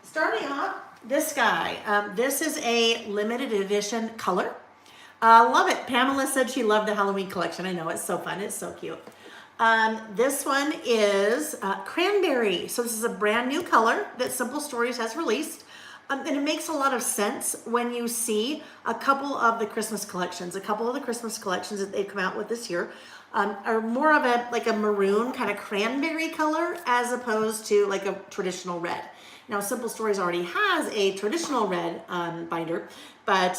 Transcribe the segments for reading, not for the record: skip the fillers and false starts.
starting off, this guy. This is a limited edition color. Love it. Pamela said she loved the Halloween collection. I know, it's so fun. It's so cute. This one is cranberry. So this is a brand new color that Simple Stories has released. And it makes a lot of sense when you see a couple of the Christmas collections. A couple of the Christmas collections that they've come out with this year are more of a maroon kind of cranberry color as opposed to like a traditional red. Now, Simple Stories already has a traditional red binder, but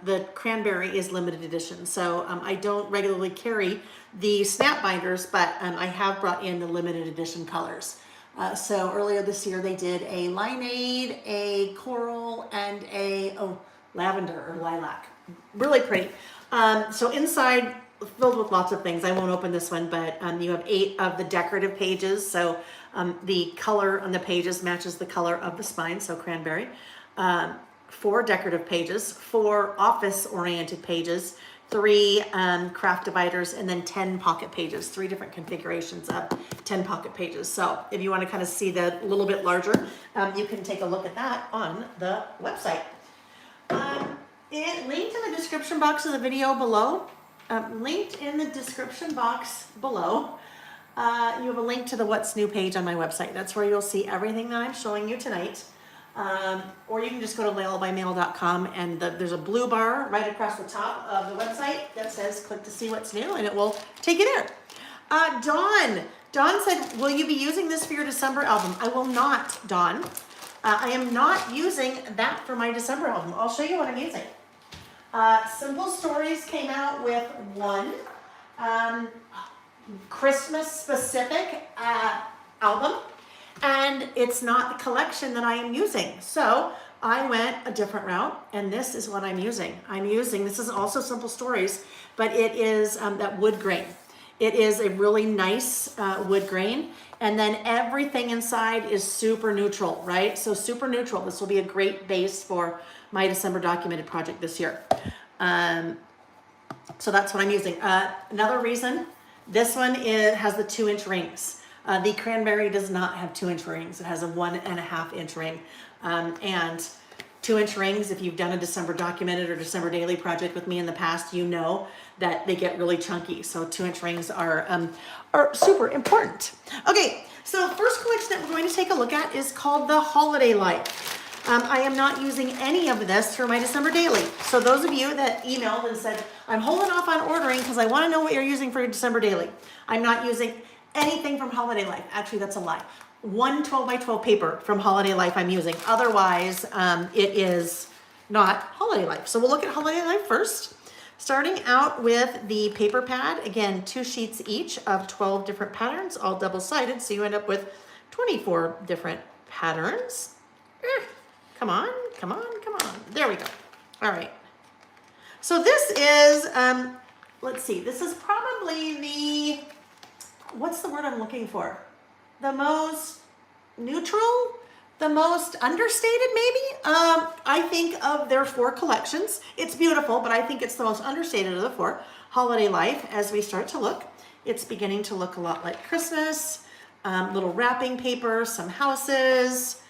the cranberry is limited edition. So I don't regularly carry the snap binders, but I have brought in the limited edition colors. So earlier this year, they did a limeade, a coral, and a lavender or lilac. Really pretty. So inside, filled with lots of things. I won't open this one, but you have 8 of the decorative pages. So the color on the pages matches the color of the spine, so cranberry. 4 decorative pages, 4 office-oriented pages, 3 craft dividers, and then 10 pocket pages, 3 different configurations of 10 pocket pages. So if you want to kind of see that a little bit larger, you can take a look at that on the website. It linked in the description box of the video below. Linked in the description box below, you have a link to the What's New page on my website. That's where you'll see everything that I'm showing you tonight. Or you can just go to laylabymail.com and there's a blue bar right across the top of the website that says click to see what's new, and it will take you there. Dawn said, will you be using this for your December album? I will not, Dawn. I am not using that for my December album. I'll show you what I'm using. Simple Stories came out with one Christmas specific album, and it's not the collection that I am using. So I went a different route, and this is what I'm using. This is also Simple Stories, but it is that wood grain. It is a really nice wood grain, and then everything inside is super neutral, right? So super neutral. This will be a great base for my December documented project this year. So that's what I'm using. Another reason, this one has the 2-inch rings. The cranberry does not have 2-inch rings. It has a 1.5-inch ring. And 2-inch rings, if you've done a December documented or December daily project with me in the past, you know that they get really chunky. So 2-inch rings are super important. Okay, so the first collection that we're going to take a look at is called The Holiday Life. I am not using any of this for my December daily. So those of you that emailed and said, I'm holding off on ordering because I want to know what you're using for your December daily. I'm not using anything from Holiday Life. Actually, that's a lie. 1 12x12 paper from Holiday Life I'm using. Otherwise, it is not Holiday Life. So we'll look at Holiday Life first. Starting out with the paper pad. Again, 2 sheets each of 12 different patterns, all double-sided. So you end up with 24 different patterns. Come on, come on, come on. There we go. All right. So this is, let's see, this is probably the, what's the word I'm looking for? The most neutral, the most understated maybe. I think of their 4 collections. It's beautiful, but I think it's the most understated of the 4. Holiday Life, as we start to look, it's beginning to look a lot like Christmas. Little wrapping paper, some houses,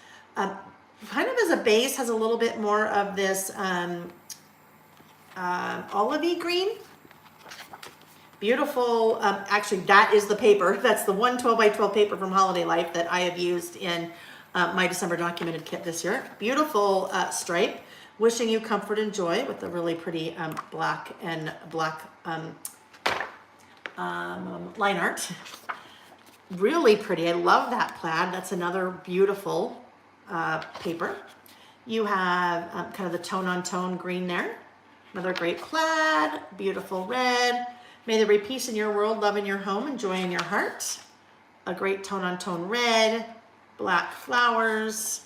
kind of as a base, has a little bit more of this olivey green. Beautiful. Actually, that is the paper. That's the 1 12x12 paper from Holiday Life that I have used in my December documented kit this year. Beautiful stripe. Wishing you comfort and joy with the really pretty black line art. Really pretty. I love that plaid. That's another beautiful paper. You have kind of the tone-on-tone green there. Another great plaid, beautiful red. May there be peace in your world, love in your home, and joy in your heart. A great tone-on-tone red, black flowers,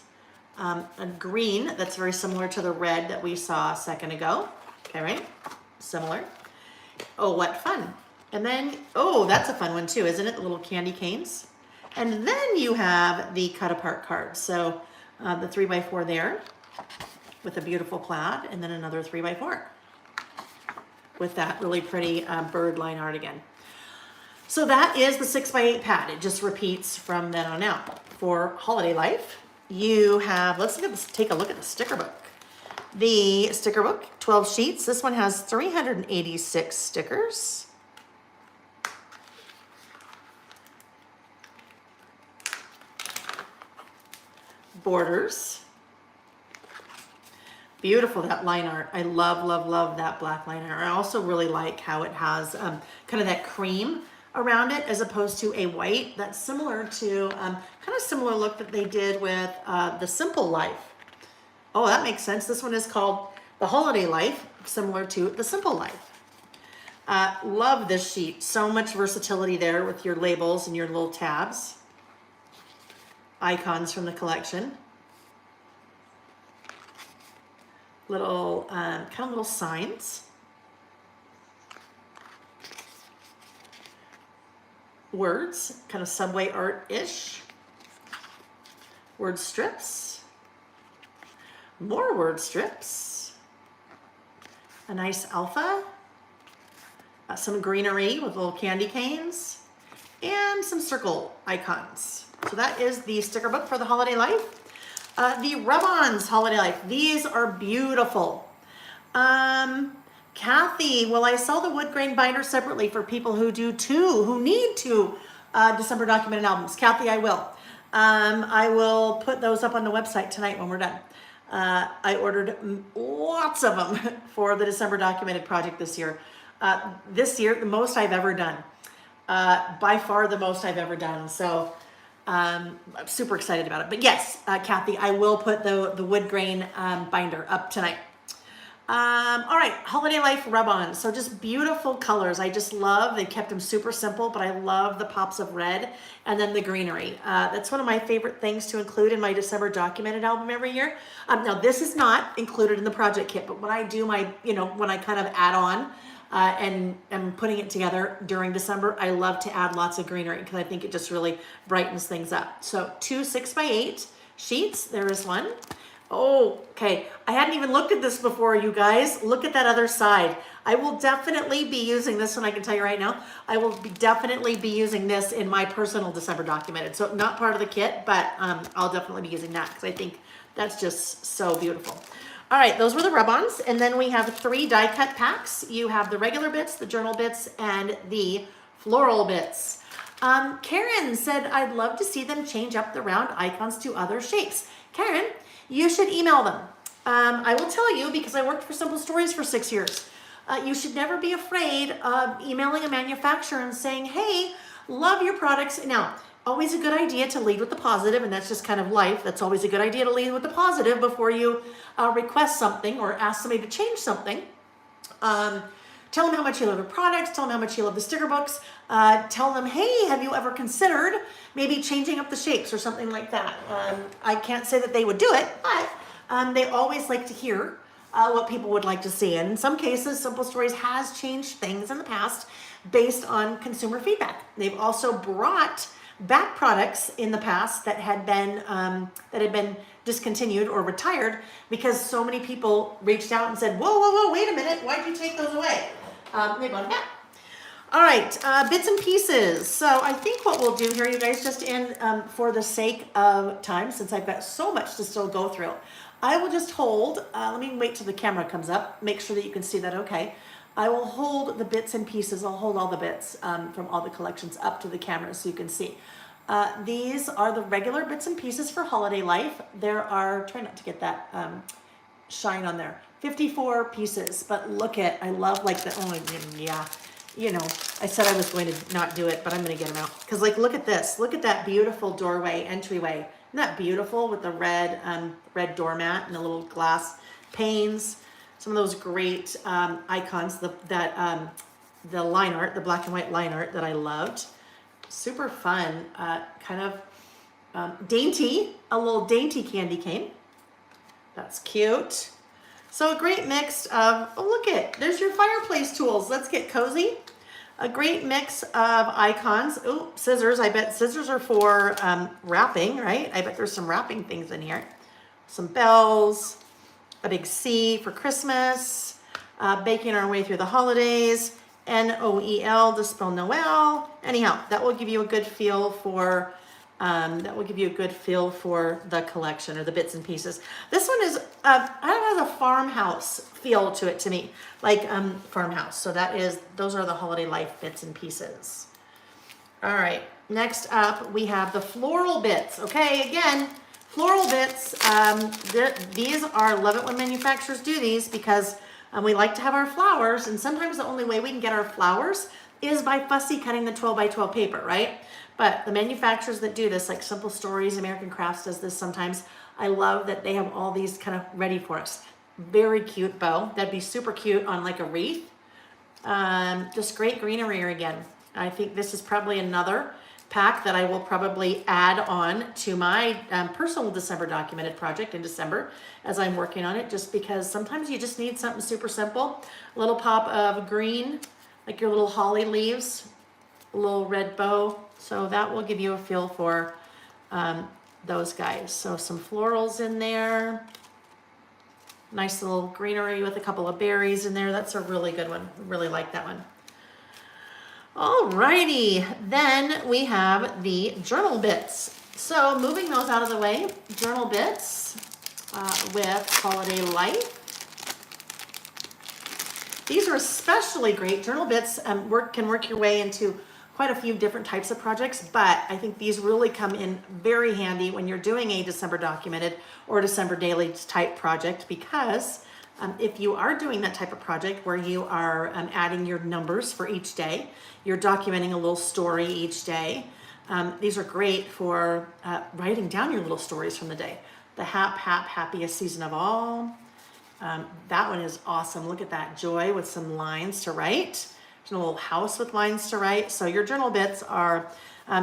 a green that's very similar to the red that we saw a second ago. Okay, right? Similar. Oh, what fun. And then, oh, that's a fun one too, isn't it? The little candy canes. And then you have the cut apart cards. So the 3x4 there with a beautiful plaid, and then another 3x4 with that really pretty bird line art again. So that is the 6x8 pad. It just repeats from then on out. For Holiday Life, you have, let's look at this, take a look at the sticker book. The sticker book, 12 sheets. This one has 386 stickers. Borders. Beautiful, that line art. I love, love, love that black line art. I also really like how it has kind of that cream around it as opposed to a white. That's similar to, kind of similar look that they did with the Simple Life. Oh, that makes sense. This one is called the Holiday Life, similar to the Simple Life. Love this sheet. So much versatility there with your labels and your little tabs. Icons from the collection. Little, kind of little signs. Words, kind of subway art-ish. Word strips. More word strips. A nice alpha. Some greenery with little candy canes. And some circle icons. So that is the sticker book for the Holiday Life. The Rub-Ons Holiday Life. These are beautiful. Kathy, well, I sell the wood grain binder separately for people who need two December documented albums. Kathy, I will. I will put those up on the website tonight when we're done. I ordered lots of them for the December documented project this year. The most I've ever done. By far the most I've ever done. So I'm super excited about it. But yes, Kathy, I will put the wood grain binder up tonight. All right, Holiday Life Rub-On. So just beautiful colors. I just love, they kept them super simple, but I love the pops of red and then the greenery. That's one of my favorite things to include in my December documented album every year. Now this is not included in the project kit, but when I do my, when I kind of add on and am putting it together during December, I love to add lots of greenery because I think it just really brightens things up. So 2 6x8 sheets, there is one. Oh, okay. I hadn't even looked at this before, you guys. Look at that other side. I will definitely be using this one, I can tell you right now. I will definitely be using this in my personal December documented. So not part of the kit, but I'll definitely be using that because I think that's just so beautiful. All right, those were the rub-ons. And then we have 3 die cut packs. You have the regular bits, the journal bits, and the floral bits. Karen said, I'd love to see them change up the round icons to other shapes. Karen, you should email them. I will tell you, because I worked for Simple Stories for 6 years, you should never be afraid of emailing a manufacturer and saying, hey, love your products. Now, always a good idea to lead with the positive, and that's just kind of life. That's always a good idea to lead with the positive before you request something or ask somebody to change something. Tell them how much you love the products, tell them how much you love the sticker books, tell them, hey, have you ever considered maybe changing up the shapes or something like that? I can't say that they would do it, but they always like to hear what people would like to see. And in some cases, Simple Stories has changed things in the past based on consumer feedback. They've also brought back products in the past that had been discontinued or retired because so many people reached out and said, whoa, whoa, whoa, wait a minute, why'd you take those away? They brought it back. All right, bits and pieces. So I think what we'll do here, you guys, just for the sake of time, since I've got so much to still go through, I will just hold, let me wait till the camera comes up, make sure that you can see that okay. I will hold the bits and pieces, I'll hold all the bits from all the collections up to the camera so you can see. These are the regular bits and pieces for Holiday Life. There are, try not to get that shine on there, 54 pieces, but look at, I love like the, oh yeah, I said I was going to not do it, but I'm going to get them out. Because like, look at this, look at that beautiful doorway, entryway. Isn't that beautiful with the red doormat and the little glass panes? Some of those great icons, the line art, the black and white line art that I loved. Super fun, kind of dainty, a little dainty candy cane. That's cute. So a great mix of, oh look it, there's your fireplace tools. Let's get cozy. A great mix of icons. Oh, scissors, I bet scissors are for wrapping, right? I bet there's some wrapping things in here. Some bells. A big C for Christmas, baking our way through the holidays, Noel to spell Noel. Anyhow, that will give you a good feel for That will give you a good feel for the collection or the bits and pieces. This one is, kind of has a farmhouse feel to it to me, like farmhouse. So those are the Holiday Life bits and pieces. All right, next up we have the floral bits. Okay, again, floral bits. These are, love it when manufacturers do these because we like to have our flowers, and sometimes the only way we can get our flowers is by fussy cutting the 12 by 12 paper, right? But the manufacturers that do this, like Simple Stories, American Crafts does this sometimes. I love that they have all these kind of ready for us. Very cute bow. That'd be super cute on like a wreath. Just great greenery again. I think this is probably another pack that I will probably add on to my personal December documented project in December as I'm working on it, just because sometimes you just need something super simple. A little pop of green, like your little holly leaves, a little red bow. So that will give you a feel for those guys. So some florals in there. Nice little greenery with a couple of berries in there. That's a really good one. Really like that one. Alrighty, then we have the journal bits. So moving those out of the way, journal bits with Holiday Life. These are especially great. Journal bits can work your way into quite a few different types of projects, but I think these really come in very handy when you're doing a December documented or December daily type project, because if you are doing that type of project where you are adding your numbers for each day, you're documenting a little story each day. These are great for writing down your little stories from the day. The happiest season of all. That one is awesome. Look at that, joy with some lines to write. There's a little house with lines to write. So your journal bits are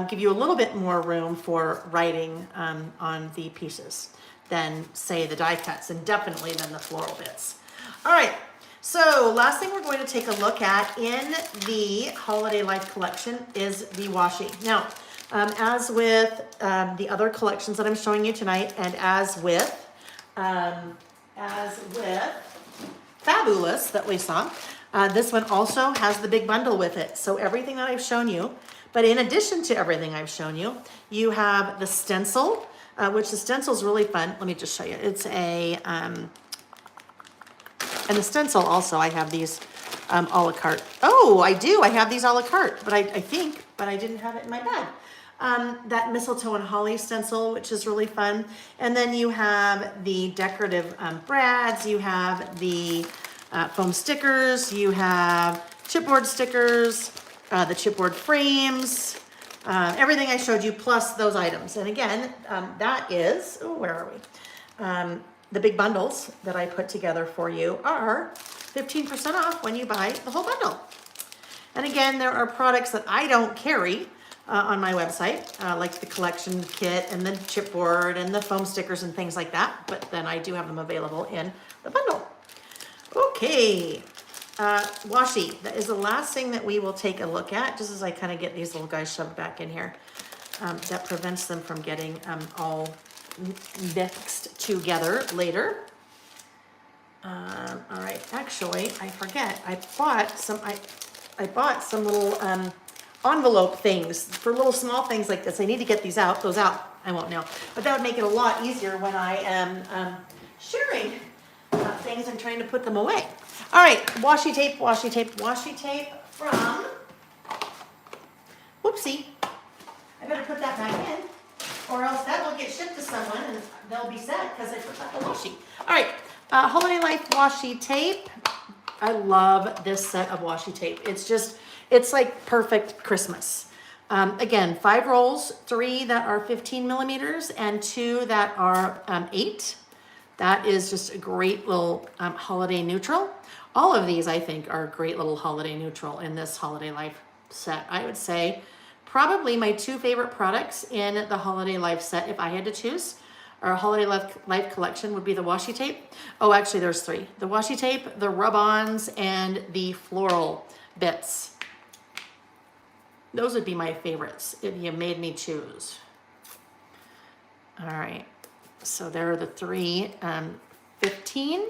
give you a little bit more room for writing on the pieces than say the die cuts, and definitely than the floral bits. All right, so last thing we're going to take a look at in the Holiday Life collection is the washi. Now, as with the other collections that I'm showing you tonight, and as with Fabulous that we saw, this one also has the big bundle with it. So everything that I've shown you, but in addition to everything I've shown you, you have the stencil, which the stencil is really fun. Let me just show you. It's a, and the stencil also, I have these a la carte. Oh, I do. I have these a la carte, but I think, but I didn't have it in my bag. That mistletoe and holly stencil, which is really fun. And then you have the decorative brads, you have the foam stickers, you have chipboard stickers, the chipboard frames, everything I showed you, plus those items. And again, that is, oh, where are we? The big bundles that I put together for you are 15% off when you buy the whole bundle. And again, there are products that I don't carry on my website, like the collection kit and the chipboard and the foam stickers and things like that. But then I do have them available in the bundle. Okay, washi, that is the last thing that we will take a look at, just as I kind of get these little guys shoved back in here. That prevents them from getting all mixed together later. All right, actually, I forget, I bought some little envelope things for little small things like this. I need to get those out, I won't now. But that would make it a lot easier when I am sharing things and trying to put them away. All right, washi tape from, whoopsie. I better put that back in, or else that will get shipped to someone and they'll be sad because I forgot the washi. All right, Holiday Life washi tape. I love this set of washi tape. It's like perfect Christmas. Again, 5 rolls, 3 that are 15 millimeters and 2 that are 8. That is just a great little holiday neutral. All of these, I think, are a great little holiday neutral in this Holiday Life set. I would say probably my 2 favorite products in the Holiday Life set, if I had to choose, or Holiday Life collection, would be the washi tape. Oh, actually, there's 3. The washi tape, the rub-ons, and the floral bits. Those would be my favorites if you made me choose. All right. So there are the 3 15,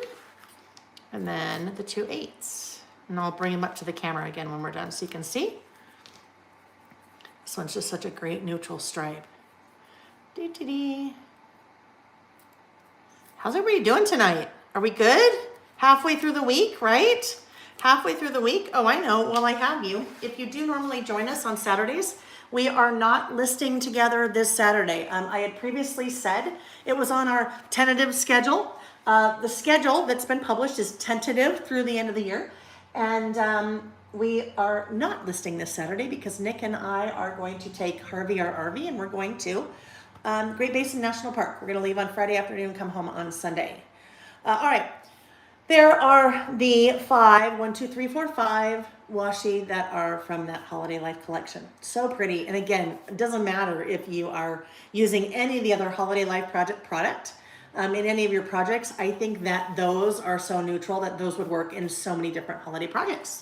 and then the 2 8s. And I'll bring them up to the camera again when we're done so you can see. This one's just such a great neutral stripe. Dee. How's everybody doing tonight? Are we good? Halfway through the week, right? Halfway through the week? Oh, I know. Well, I have you. If you do normally join us on Saturdays, we are not listing together this Saturday. I had previously said it was on our tentative schedule. The schedule that's been published is tentative through the end of the year. And we are not listing this Saturday because Nick and I are going to take Harvey, our RV, and we're going to Great Basin National Park. We're going to leave on Friday afternoon and come home on Sunday. All right. There are the 5 washi that are from that Holiday Life collection. So pretty. And again, it doesn't matter if you are using any of the other Holiday Life product in any of your projects. I think that those are so neutral that those would work in so many different holiday projects.